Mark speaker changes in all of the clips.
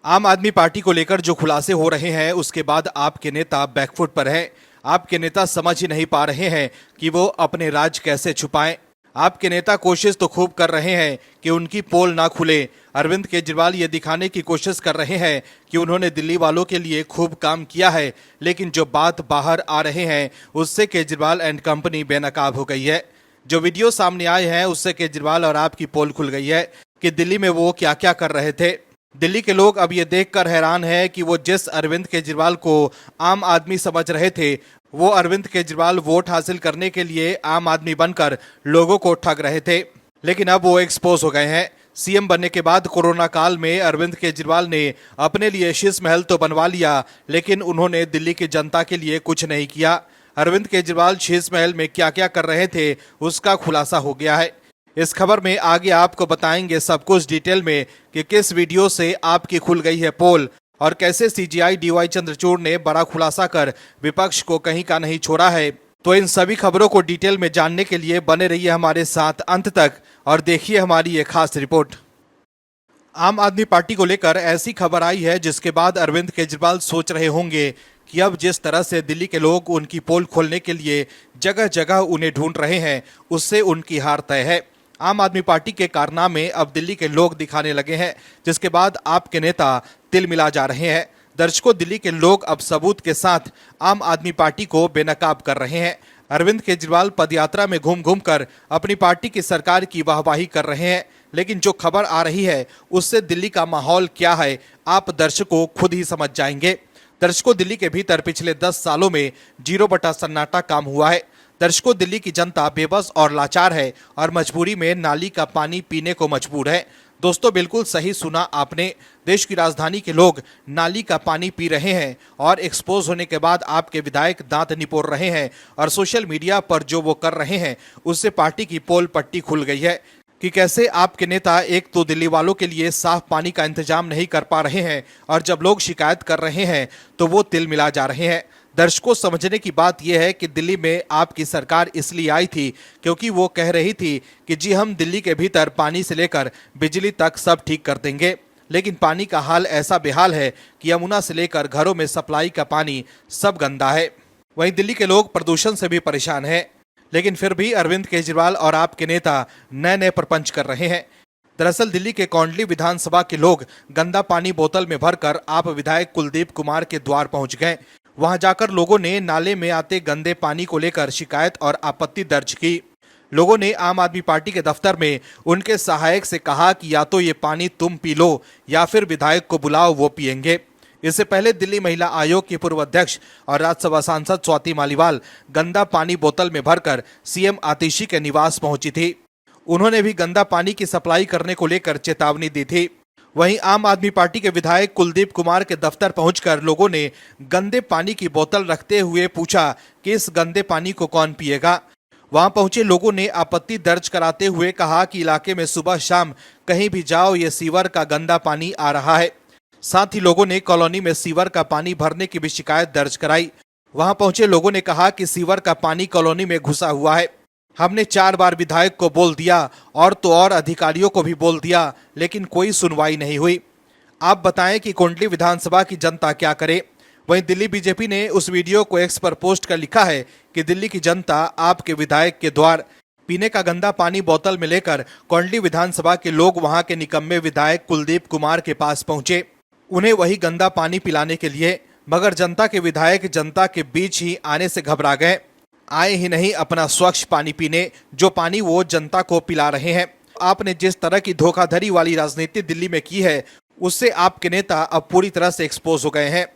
Speaker 1: आम आदमी पार्टी को लेकर जो खुलासे हो रहे हैं उसके बाद आपके नेता बैकफुट पर हैं। आपके नेता समझ ही नहीं पा रहे हैं कि वो अपने राज कैसे छुपाएं। आपके नेता कोशिश तो खूब कर रहे हैं कि उनकी पोल ना खुले। अरविंद केजरीवाल ये दिखाने की कोशिश कर रहे हैं कि उन्होंने दिल्ली वालों के लिए खूब काम किया है, लेकिन जो बात बाहर आ रहे हैं उससे केजरीवाल एंड कंपनी बेनकाब हो गई है। जो वीडियो सामने आए हैं उससे केजरीवाल और आपकी पोल खुल गई है कि दिल्ली में वो क्या क्या कर रहे थे। दिल्ली के लोग अब ये देखकर हैरान हैं कि वो जिस अरविंद केजरीवाल को आम आदमी समझ रहे थे, वो अरविंद केजरीवाल वोट हासिल करने के लिए आम आदमी बनकर लोगों को ठग रहे थे। लेकिन अब वो एक्सपोज हो गए हैं। सीएम बनने के बाद कोरोना काल में अरविंद केजरीवाल ने अपने लिए शीश महल तो बनवा लिया, लेकिन उन्होंने दिल्ली की जनता के लिए कुछ नहीं किया। अरविंद केजरीवाल शीश महल में क्या क्या कर रहे थे उसका खुलासा हो गया है। इस खबर में आगे आपको बताएंगे सब कुछ डिटेल में कि किस वीडियो से आपकी खुल गई है पोल और कैसे सीजीआई डीवाई चंद्रचूड़ ने बड़ा खुलासा कर विपक्ष को कहीं का नहीं छोड़ा है। तो इन सभी खबरों को डिटेल में जानने के लिए बने रहिए हमारे साथ अंत तक और देखिए हमारी ये खास रिपोर्ट। आम आदमी पार्टी को लेकर ऐसी खबर आई है जिसके बाद अरविंद केजरीवाल सोच रहे होंगे कि अब जिस तरह से दिल्ली के लोग उनकी पोल खोलने के लिए जगह जगह उन्हें ढूंढ रहे हैं उससे उनकी हार तय है। आम आदमी पार्टी के कारनामे अब दिल्ली के लोग दिखाने लगे हैं, जिसके बाद आपके नेता तिल मिला जा रहे हैं। दर्शकों, दिल्ली के लोग अब सबूत के साथ आम आदमी पार्टी को बेनकाब कर रहे हैं। अरविंद केजरीवाल पदयात्रा में घूम घूम कर अपनी पार्टी की सरकार की वाहवाही कर रहे हैं, लेकिन जो खबर आ रही है उससे दिल्ली का माहौल क्या है आप दर्शकों खुद ही समझ जाएंगे। दर्शकों, दिल्ली के भीतर पिछले 10 सालों में 0 सन्नाटा काम हुआ है। दर्शकों, दिल्ली की जनता बेबस और लाचार है और मजबूरी में नाली का पानी पीने को मजबूर है। दोस्तों, बिल्कुल सही सुना आपने। देश की राजधानी के लोग नाली का पानी पी रहे हैं और एक्सपोज होने के बाद आपके विधायक दांत निपोड़ रहे हैं और सोशल मीडिया पर जो वो कर रहे हैं उससे पार्टी की पोल पट्टी खुल गई है कि कैसे आपके नेता एक तो दिल्ली वालों के लिए साफ पानी का इंतजाम नहीं कर पा रहे हैं और जब लोग शिकायत कर रहे हैं तो वो तिल मिला जा रहे हैं। दर्शकों, समझने की बात यह है कि दिल्ली में आपकी सरकार इसलिए आई थी क्योंकि वो कह रही थी कि जी हम दिल्ली के भीतर पानी से लेकर बिजली तक सब ठीक कर देंगे, लेकिन पानी का हाल ऐसा बेहाल है कि यमुना से लेकर घरों में सप्लाई का पानी सब गंदा है। वहीं दिल्ली के लोग प्रदूषण से भी परेशान हैं, लेकिन फिर भी अरविंद केजरीवाल और आपके नेता नए नए प्रपंच कर रहे हैं। दरअसल दिल्ली के कौंडली विधानसभा के लोग गंदा पानी बोतल में भरकर आप विधायक कुलदीप कुमार के द्वार पहुंच गए। वहां जाकर लोगों ने नाले में आते गंदे पानी को लेकर शिकायत और आपत्ति दर्ज की। लोगों ने आम आदमी पार्टी के दफ्तर में उनके सहायक से कहा कि या तो ये पानी तुम पी लो या फिर विधायक को बुलाओ, वो पिएंगे। इससे पहले दिल्ली महिला आयोग की पूर्व अध्यक्ष और राज्यसभा सांसद स्वाति मालीवाल गंदा पानी बोतल में भरकर सीएम आतिशी के निवास पहुंची थी। उन्होंने भी गंदा पानी की सप्लाई करने को लेकर चेतावनी दी थी। वहीं आम आदमी पार्टी के विधायक कुलदीप कुमार के दफ्तर पहुंचकर लोगों ने गंदे पानी की बोतल रखते हुए पूछा कि इस गंदे पानी को कौन पिएगा। वहां पहुंचे लोगों ने आपत्ति दर्ज कराते हुए कहा कि इलाके में सुबह शाम कहीं भी जाओ ये सीवर का गंदा पानी आ रहा है। साथ ही लोगों ने कॉलोनी में सीवर का पानी भरने की भी शिकायत दर्ज कराई। वहां पहुंचे लोगों ने कहा कि सीवर का पानी कॉलोनी में घुसा हुआ है। हमने 4 बार विधायक को बोल दिया और तो और अधिकारियों को भी बोल दिया, लेकिन कोई सुनवाई नहीं हुई। आप बताएं कि कोंडली विधानसभा की जनता क्या करे। वहीं दिल्ली बीजेपी ने उस वीडियो को एक्स पर पोस्ट कर लिखा है कि दिल्ली की जनता आपके विधायक के द्वार पीने का गंदा पानी बोतल में लेकर कोंडली विधानसभा के लोग वहां के निकम्मे विधायक कुलदीप कुमार के पास पहुंचे, उन्हें वही गंदा पानी पिलाने के लिए। मगर जनता के विधायक जनता के बीच ही आने से घबरा गए। आए ही नहीं अपना स्वच्छ पानी पीने, जो पानी वो जनता को पिला रहे हैं। आपने जिस तरह की धोखाधड़ी वाली राजनीति दिल्ली में की है उससे आपके नेता अब पूरी तरह से एक्सपोज हो गए हैं।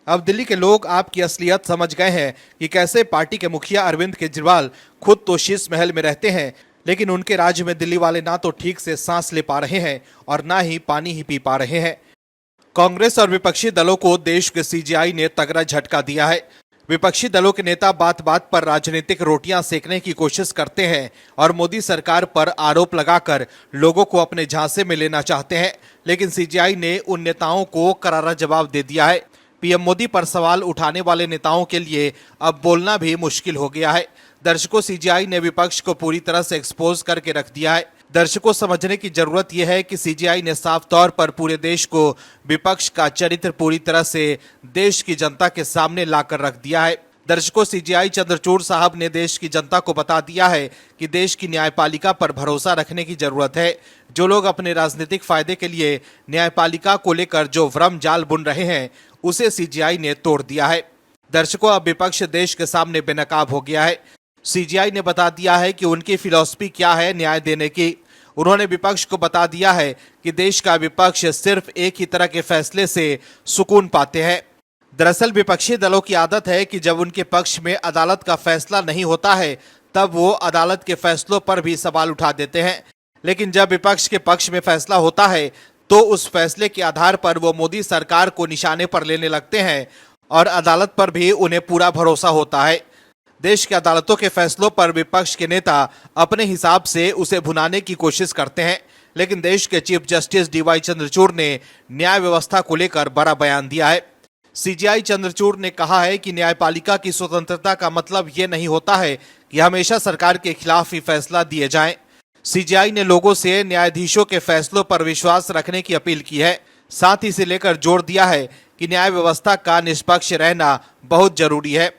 Speaker 1: अब दिल्ली के लोग आपकी असलियत समझ गए हैं कि कैसे पार्टी के मुखिया अरविंद केजरीवाल खुद तो शीश महल में रहते हैं, लेकिन उनके राज्य में दिल्ली वाले ना तो ठीक से सांस ले पा रहे हैं और ना ही पानी ही पी पा रहे हैं। कांग्रेस और विपक्षी दलों को देश के सीजीआई ने तगड़ा झटका दिया है। विपक्षी दलों के नेता बात बात पर राजनीतिक रोटियां सेकने की कोशिश करते हैं और मोदी सरकार पर आरोप लगाकर लोगों को अपने झांसे में लेना चाहते हैं, लेकिन सीजीआई ने उन नेताओं को करारा जवाब दे दिया है। पीएम मोदी पर सवाल उठाने वाले नेताओं के लिए अब बोलना भी मुश्किल हो गया है। दर्शकों, सीजीआई ने विपक्ष को पूरी तरह से एक्सपोज करके रख दिया है। दर्शकों, समझने की जरूरत यह है कि सीजीआई ने साफ तौर पर पूरे देश को विपक्ष का चरित्र पूरी तरह से देश की जनता के सामने लाकर रख दिया है। दर्शकों, सीजीआई चंद्रचूड़ साहब ने देश की जनता को बता दिया है कि देश की न्यायपालिका पर भरोसा रखने की जरूरत है। जो लोग अपने राजनीतिक फायदे के लिए न्यायपालिका को लेकर जो भ्रम जाल बुन रहे हैं, उसे सीजीआई ने तोड़ दिया है। दर्शकों, अब विपक्ष देश के सामने बेनकाब हो गया है। सीजीआई ने बता दिया है कि उनकी फिलॉसफी क्या है न्याय देने की। उन्होंने विपक्ष को बता दिया है कि देश का विपक्ष सिर्फ एक ही तरह के फैसले से सुकून पाते हैं। दरअसल विपक्षी दलों की आदत है कि जब उनके पक्ष में अदालत का फैसला नहीं होता है, तब वो अदालत के फैसलों पर भी सवाल उठा देते हैं। लेकिन जब विपक्ष के पक्ष में फैसला होता है, तो उस फैसले के आधार पर वो मोदी सरकार को निशाने पर लेने लगते हैं और अदालत पर भी उन्हें पूरा भरोसा होता है। देश की अदालतों के फैसलों पर विपक्ष के नेता अपने हिसाब से उसे भुनाने की कोशिश करते हैं, लेकिन देश के चीफ जस्टिस डीवाई चंद्रचूड़ ने न्याय व्यवस्था को लेकर बड़ा बयान दिया है। सीजीआई चंद्रचूड़ ने कहा है कि न्यायपालिका की स्वतंत्रता का मतलब ये नहीं होता है कि हमेशा सरकार के खिलाफ ही फैसला दिए जाएं। सीजीआई ने लोगों से न्यायाधीशों के फैसलों पर विश्वास रखने की अपील की है। साथ ही इसे लेकर जोर दिया है कि न्याय व्यवस्था का निष्पक्ष रहना बहुत जरूरी है।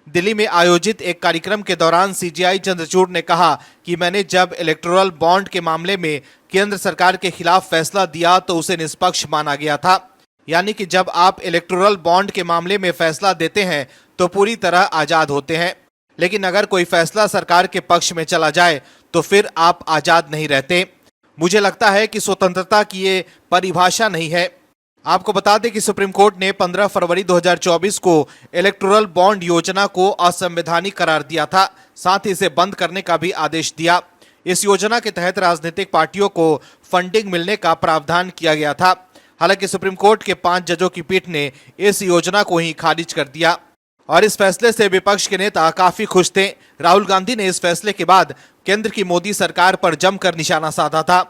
Speaker 1: दिल्ली में आयोजित एक कार्यक्रम के दौरान सीजीआई चंद्रचूड़ ने कहा कि मैंने जब इलेक्टोरल बॉन्ड के मामले में केंद्र सरकार के खिलाफ फैसला दिया तो उसे निष्पक्ष माना गया था। यानी कि जब आप इलेक्टोरल बॉन्ड के मामले में फैसला देते हैं तो पूरी तरह आजाद होते हैं, लेकिन अगर कोई फैसला सरकार के पक्ष में चला जाए तो फिर आप आजाद नहीं रहते। मुझे लगता है कि स्वतंत्रता की ये परिभाषा नहीं है। आपको बता दें कि सुप्रीम कोर्ट ने 15 फरवरी 2024 को इलेक्टोरल बॉन्ड योजना को असंवैधानिक करार दिया था। साथ ही इसे बंद करने का भी आदेश दिया। इस योजना के तहत राजनीतिक पार्टियों को फंडिंग मिलने का प्रावधान किया गया था। हालांकि सुप्रीम कोर्ट के 5 जजों की पीठ ने इस योजना को ही खारिज कर दिया और इस फैसले से विपक्ष के नेता काफी खुश थे। राहुल गांधी ने इस फैसले के बाद केंद्र की मोदी सरकार पर जमकर निशाना साधा था।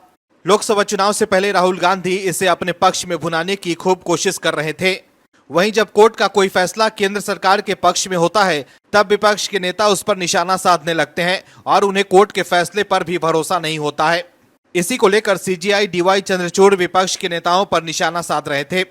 Speaker 1: लोकसभा चुनाव से पहले राहुल गांधी इसे अपने पक्ष में भुनाने की खूब कोशिश कर रहे थे। वहीं जब कोर्ट का कोई फैसला केंद्र सरकार के पक्ष में होता है, तब विपक्ष के नेता उस पर निशाना साधने लगते हैं और उन्हें कोर्ट के फैसले पर भी भरोसा नहीं होता है। इसी को लेकर सीजीआई डीवाई चंद्रचूड़ विपक्ष के नेताओं पर निशाना साध रहे थे।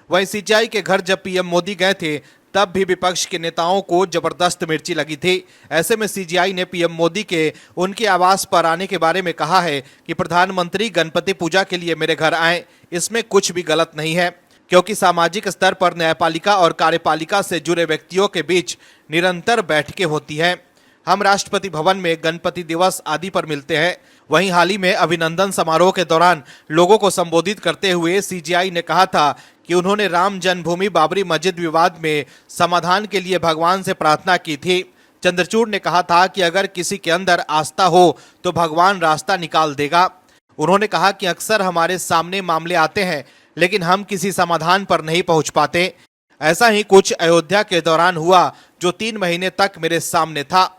Speaker 1: वहीं सीजीआई के घर जब पीएम मोदी गए थे, तब भी विपक्ष के नेताओं को जबरदस्त मिर्ची लगी थी। ऐसे में सीजीआई ने पीएम मोदी के उनके आवास पर आने के बारे में कहा है कि प्रधानमंत्री गणपति पूजा के लिए मेरे घर आए। इसमें कुछ भी गलत नहीं है, क्योंकि सामाजिक स्तर पर न्यायपालिका और कार्यपालिका से जुड़े व्यक्तियों के बीच निरंतर बैठकें होती हैं। हम राष्ट्रपति भवन में गणपति दिवस आदि पर मिलते हैं। वहीं हाल ही में अभिनंदन समारोह के दौरान लोगों को संबोधित करते हुए सीजीआई ने कहा था कि उन्होंने राम जन्मभूमि बाबरी मस्जिद विवाद में समाधान के लिए भगवान से प्रार्थना की थी। चंद्रचूड़ ने कहा था कि अगर किसी के अंदर आस्था हो तो भगवान रास्ता निकाल देगा। उन्होंने कहा कि अक्सर हमारे सामने मामले आते हैं, लेकिन हम किसी समाधान पर नहीं पहुंच पाते। ऐसा ही कुछ अयोध्या के दौरान हुआ, जो 3 महीने तक मेरे सामने था।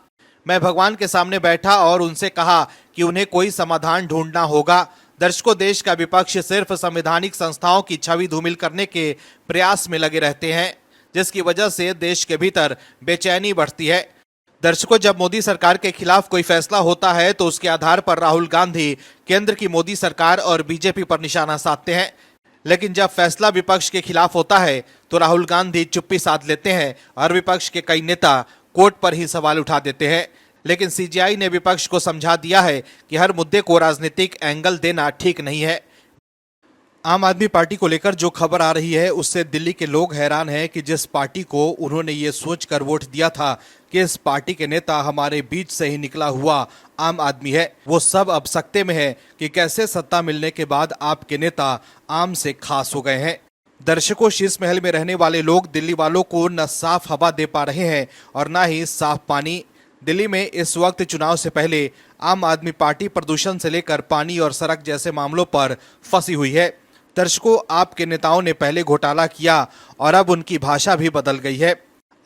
Speaker 1: मैं भगवान के सामने बैठा और उनसे कहा कि उन्हें कोई समाधान ढूंढना होगा। दर्शकों, देश का विपक्ष सिर्फ संवैधानिक संस्थाओं की छवि धूमिल करने के प्रयास में लगे रहते हैं, जिसकी वजह से देश के भीतर बेचैनी बढ़ती है। दर्शकों, जब मोदी सरकार के खिलाफ कोई फैसला होता है तो उसके आधार पर राहुल गांधी केंद्र की मोदी सरकार और बीजेपी पर निशाना साधते हैं, लेकिन जब फैसला विपक्ष के खिलाफ होता है तो राहुल गांधी चुप्पी साध लेते हैं और विपक्ष के कई नेता कोर्ट पर ही सवाल उठा देते हैं। लेकिन सीजीआई ने विपक्ष को समझा दिया है कि हर मुद्दे को राजनीतिक एंगल देना ठीक नहीं है। आम आदमी पार्टी को लेकर जो खबर आ रही है, उससे दिल्ली के लोग हैरान हैं कि जिस पार्टी को उन्होंने ये सोचकर वोट दिया था कि इस पार्टी के नेता हमारे बीच से ही निकला हुआ आम आदमी है, वो सब अब सकते में है कि कैसे सत्ता मिलने के बाद आपके नेता आम से खास हो गए हैं। दर्शकों, शीश महल में रहने वाले लोग दिल्ली वालों को न साफ हवा दे पा रहे हैं और न ही साफ पानी। दिल्ली में इस वक्त चुनाव से पहले आम आदमी पार्टी प्रदूषण से लेकर पानी और सड़क जैसे मामलों पर फंसी हुई है। दर्शकों, आपके नेताओं ने पहले घोटाला किया और अब उनकी भाषा भी बदल गई है।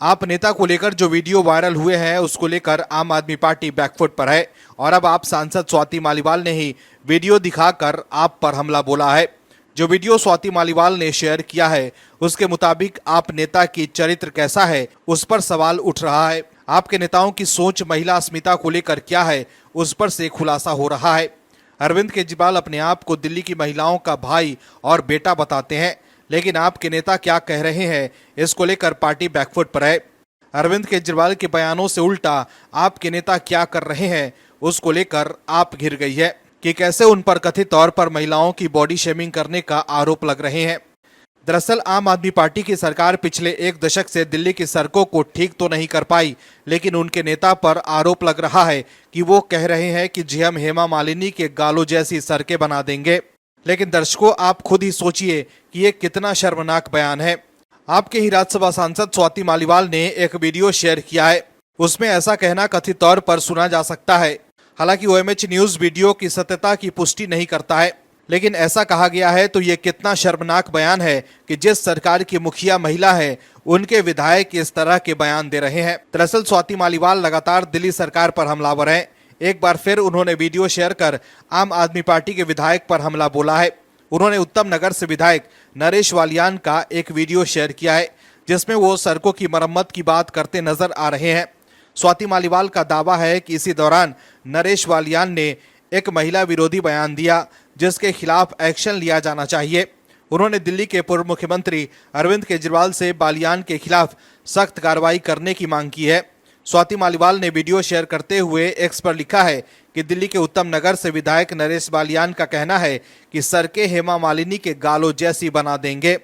Speaker 1: आप नेता को लेकर जो वीडियो वायरल हुए हैं, उसको लेकर आम आदमी पार्टी बैकफुट पर है और अब आप सांसद स्वाति मालीवाल ने ही वीडियो दिखाकर आप पर हमला बोला है। जो वीडियो स्वाति मालीवाल ने शेयर किया है, उसके मुताबिक आप नेता की चरित्र कैसा है, उस पर सवाल उठ रहा है। आपके नेताओं की सोच महिला अस्मिता को लेकर क्या है, उस पर से खुलासा हो रहा है। अरविंद केजरीवाल अपने आप को दिल्ली की महिलाओं का भाई और बेटा बताते हैं, लेकिन आपके नेता क्या कह रहे हैं, इसको लेकर पार्टी बैकफुट पर है। अरविंद केजरीवाल के बयानों से उल्टा आपके नेता क्या कर रहे हैं, उसको लेकर आप घिर गई है कि कैसे उन पर कथित तौर पर महिलाओं की बॉडी शेमिंग करने का आरोप लग रहे हैं। दरअसल आम आदमी पार्टी की सरकार पिछले 1 दशक से दिल्ली की सड़कों को ठीक तो नहीं कर पाई, लेकिन उनके नेता पर आरोप लग रहा है कि वो कह रहे हैं कि जी हम हेमा मालिनी के गालों जैसी सड़कें बना देंगे। लेकिन दर्शकों, आप खुद ही सोचिए कि ये कितना शर्मनाक बयान है। आपके ही राज्यसभा सांसद स्वाति मालीवाल ने एक वीडियो शेयर किया है। उसमें ऐसा कहना कथित तौर पर सुना जा सकता है। हालांकि OMH न्यूज वीडियो की सत्यता की पुष्टि नहीं करता है, लेकिन ऐसा कहा गया है तो ये कितना शर्मनाक बयान है कि जिस सरकार की मुखिया महिला है, उनके विधायक इस तरह के बयान दे रहे हैं। दरअसल स्वाति मालीवाल लगातार दिल्ली सरकार पर हमलावर हैं। एक बार फिर उन्होंने वीडियो शेयर कर आम आदमी पार्टी के विधायक पर हमला बोला है। उन्होंने उत्तम नगर से विधायक नरेश वालियान का एक वीडियो शेयर किया है, जिसमें वो सड़कों की मरम्मत की बात करते नजर आ रहे हैं। स्वाति मालीवाल का दावा है कि इसी दौरान नरेश वालियान ने एक महिला विरोधी बयान दिया, जिसके खिलाफ एक्शन लिया जाना चाहिए। उन्होंने दिल्ली के पूर्व मुख्यमंत्री अरविंद केजरीवाल से बालियान के खिलाफ सख्त कार्रवाई करने की मांग की है। स्वाति मालीवाल ने वीडियो शेयर करते हुए एक्स पर लिखा है कि दिल्ली के उत्तम नगर से विधायक नरेश बालियान का कहना है कि सड़कें हेमा मालिनी के गालों जैसी बना देंगे।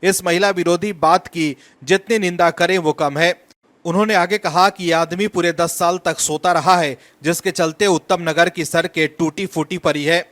Speaker 1: इस महिला विरोधी बात की जितनी निंदा करें वो कम है। उन्होंने आगे कहा कि यह आदमी पूरे 10 साल तक सोता रहा है, जिसके चलते उत्तम नगर की सड़कें टूटी फूटी पड़ी है।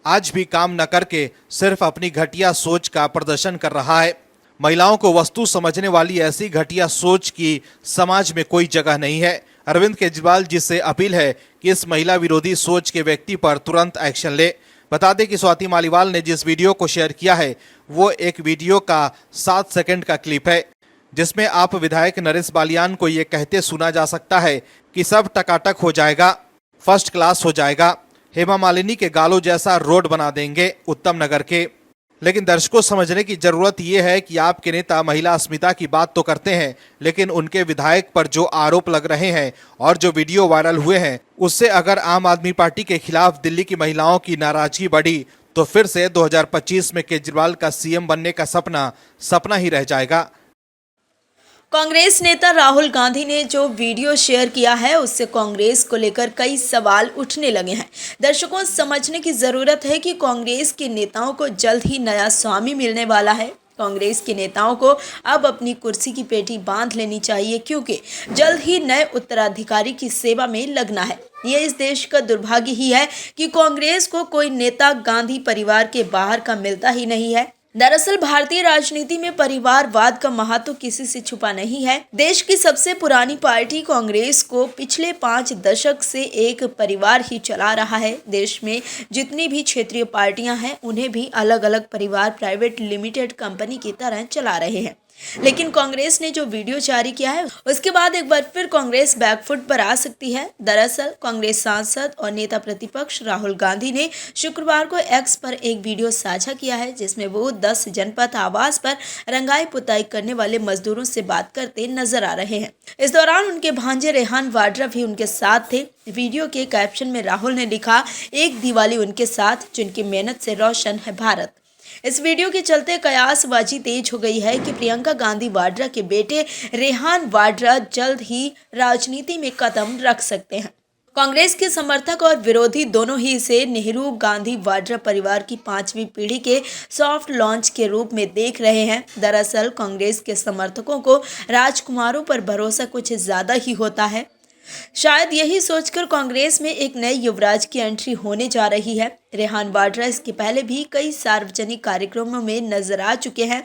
Speaker 1: आज भी काम न करके सिर्फ अपनी घटिया सोच का प्रदर्शन कर रहा है। महिलाओं को वस्तु समझने वाली ऐसी घटिया सोच की समाज में कोई जगह नहीं है। अरविंद केजरीवाल जी से अपील है कि इस महिला विरोधी सोच के व्यक्ति पर तुरंत एक्शन ले। बता दें कि स्वाति मालीवाल ने जिस वीडियो को शेयर किया है, वो एक वीडियो का 7 सेकंड का क्लिप है, जिसमें आप विधायक नरेश बालियान को ये कहते सुना जा सकता है कि सब टकाटक हो जाएगा, फर्स्ट क्लास हो जाएगा, हेमा मालिनी के गालों जैसा रोड बना देंगे उत्तम नगर के। लेकिन दर्शकों, समझने की जरूरत यह है कि आपके नेता महिला अस्मिता की बात तो करते हैं, लेकिन उनके विधायक पर जो आरोप लग रहे हैं और जो वीडियो वायरल हुए हैं, उससे अगर आम आदमी पार्टी के खिलाफ दिल्ली की महिलाओं की नाराजगी बढ़ी तो फिर से 2025 में केजरीवाल का CM बनने का सपना ही रह जाएगा।
Speaker 2: कांग्रेस नेता राहुल गांधी ने जो वीडियो शेयर किया है, उससे कांग्रेस को लेकर कई सवाल उठने लगे हैं। दर्शकों, समझने की जरूरत है कि कांग्रेस के नेताओं को जल्द ही नया स्वामी मिलने वाला है। कांग्रेस के नेताओं को अब अपनी कुर्सी की पेटी बांध लेनी चाहिए, क्योंकि जल्द ही नए उत्तराधिकारी की सेवा में लगना है। ये इस देश का दुर्भाग्य ही है कि कांग्रेस को कोई नेता गांधी परिवार के बाहर का मिलता ही नहीं है। दरअसल भारतीय राजनीति में परिवारवाद का महत्व किसी से छुपा नहीं है। देश की सबसे पुरानी पार्टी कांग्रेस को पिछले 5 दशक से एक परिवार ही चला रहा है। देश में जितनी भी क्षेत्रीय पार्टियां हैं, उन्हें भी अलग अलग परिवार प्राइवेट लिमिटेड कंपनी की तरह चला रहे हैं। लेकिन कांग्रेस ने जो वीडियो जारी किया है, उसके बाद एक बार फिर कांग्रेस बैकफुट पर आ सकती है। दरअसल कांग्रेस सांसद और नेता प्रतिपक्ष राहुल गांधी ने शुक्रवार को एक्स पर एक वीडियो साझा किया है, जिसमें वो 10 जनपद आवास पर रंगाई पुताई करने वाले मजदूरों से बात करते नजर आ रहे हैं। इस दौरान उनके भांजे रेहान वाड्रा भी उनके साथ थे। वीडियो के कैप्शन में राहुल ने लिखा, एक दिवाली उनके साथ जिनकी मेहनत से रोशन है भारत। इस वीडियो के चलते कयासबाजी तेज हो गई है कि प्रियंका गांधी वाड्रा के बेटे रेहान वाड्रा जल्द ही राजनीति में कदम रख सकते हैं। कांग्रेस के समर्थक और विरोधी दोनों ही इसे नेहरू गांधी वाड्रा परिवार की 5वीं पीढ़ी के सॉफ्ट लॉन्च के रूप में देख रहे हैं। दरअसल कांग्रेस के समर्थकों को राजकुमारों पर भरोसा कुछ ज्यादा ही होता है। शायद यही सोचकर कांग्रेस में एक नए युवराज की एंट्री होने जा रही है। रेहान वाड्रा इसके पहले भी कई सार्वजनिक कार्यक्रमों में नजर आ चुके हैं,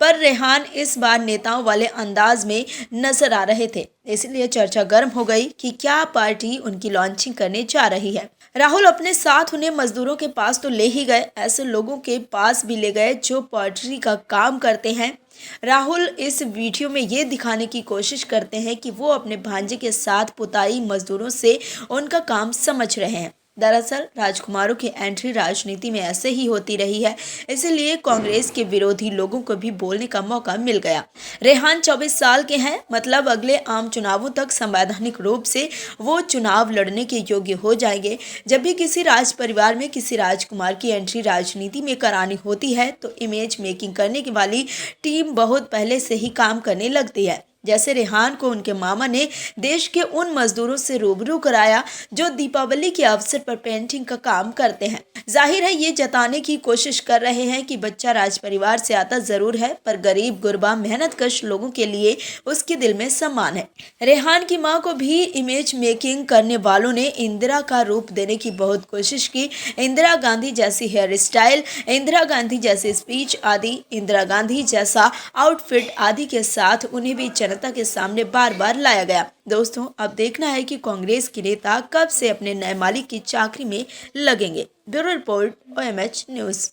Speaker 2: पर रेहान इस बार नेताओं वाले अंदाज में नजर आ रहे थे। इसलिए चर्चा गर्म हो गई कि क्या पार्टी उनकी लॉन्चिंग करने जा रही है। राहुल अपने साथ उन्हें मजदूरों के पास तो ले ही गए, ऐसे लोगों के पास भी ले गए जो पॉल्ट्री का काम करते हैं। राहुल इस वीडियो में ये दिखाने की कोशिश करते हैं कि वो अपने भांजे के साथ पुताई मजदूरों से उनका काम समझ रहे हैं। दरअसल राजकुमारों की एंट्री राजनीति में ऐसे ही होती रही है, इसलिए कांग्रेस के विरोधी लोगों को भी बोलने का मौका मिल गया। रेहान 24 साल के हैं, मतलब अगले आम चुनावों तक संवैधानिक रूप से वो चुनाव लड़ने के योग्य हो जाएंगे। जब भी किसी राज परिवार में किसी राजकुमार की एंट्री राजनीति में करानी होती है तो इमेज मेकिंग करने की वाली टीम बहुत पहले से ही काम करने लगती है। जैसे रेहान को उनके मामा ने देश के उन मजदूरों से रूबरू कराया जो दीपावली के अवसर पर पेंटिंग का काम करते हैं। जाहिर है ये जताने की कोशिश कर रहे हैं कि बच्चा राज परिवार से आता जरूर है, पर गरीब गुरबा मेहनतकश लोगों के लिए उसके दिल में सम्मान है। रेहान की मां को भी इमेज मेकिंग करने वालों ने इंदिरा का रूप देने की बहुत कोशिश की। इंदिरा गांधी जैसी हेयर स्टाइल, इंदिरा गांधी जैसी स्पीच आदि, इंदिरा गांधी जैसा आउटफिट आदि के साथ उन्हें भी जनता के सामने बार बार लाया गया। दोस्तों, अब देखना है कि कांग्रेस के नेता कब से अपने नए मालिक की चाकरी में लगेंगे। Bureau report, OMH news.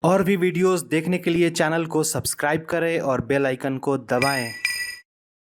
Speaker 3: और भी वीडियोस देखने के लिए चैनल को सब्सक्राइब करें और बेल आइकन को दबाएं।